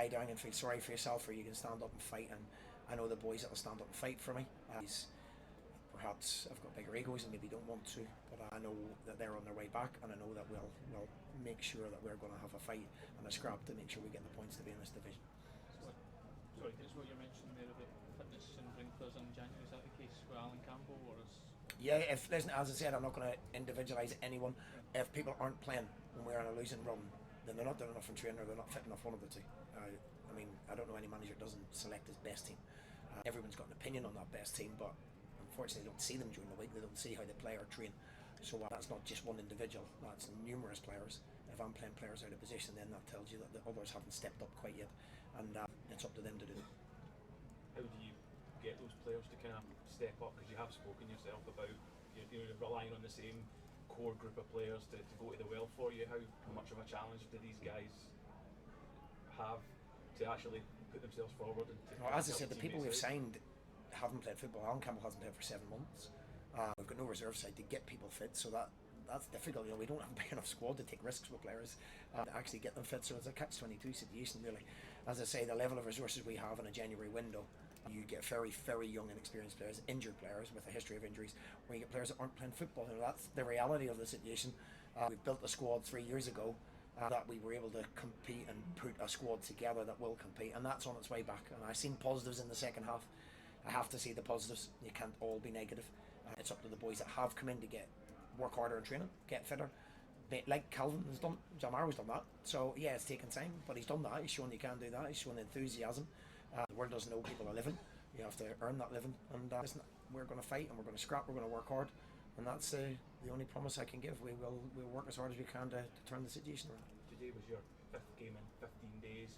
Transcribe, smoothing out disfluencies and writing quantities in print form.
lie down and feel sorry for yourself, or you can stand up and fight. And I know the boys that will stand up and fight for me. Perhaps I've got bigger egos and maybe don't want to, but I know that they're on their way back, and I know that we'll make sure that we're going to have a fight and a scrap to make sure we get the points to be in this division. Sorry, just what you mentioned there about fitness and bring players in January, is that the case with Alan Campbell, or is... Yeah, listen, as I said, I'm not going to individualise anyone. If people aren't playing when we're on a losing run, then they're not doing enough in training, or they're not fit enough, one of the two. I mean, I don't know any manager doesn't select his best team. Everyone's got an opinion on that best team, but unfortunately they don't see them during the week. They don't see how they play or train. So that's not just one individual, that's numerous players. If I'm playing players out of position, then that tells you that the others haven't stepped up quite yet, and it's up to them to do it. How do you get those players to kind of step up? Because you have spoken yourself about you're relying on the same core group of players to go to the well for you. How much of a challenge do these guys have to actually put themselves forward? And well, as I said, the people we've signed haven't played football. Alan Campbell hasn't played for 7 months. We've got no reserve side to get people fit, so that's difficult. We don't have a big enough squad to take risks with players to actually get them fit. So it's a catch-22 situation, really. As I say, the level of resources we have in a January window, you get very, very young and experienced players, injured players with a history of injuries, where you get players that aren't playing football. That's the reality of the situation. We've built a squad 3 years ago that we were able to compete and put a squad together that will compete, and that's on its way back. And I've seen positives in the second half. I have to see the positives. You can't all be negative. It's up to the boys that have come in to work harder in training, get fitter. Like Calvin has done, Jamaro's done that. So yeah, it's taken time, but he's done that. He's shown you can do that. He's shown enthusiasm. The world doesn't know people are living. You have to earn that living. And we're going to fight, and we're going to scrap. We're going to work hard, and that's the only promise I can give. We'll work as hard as we can to turn the situation around. Today was your 5th game in 15 days.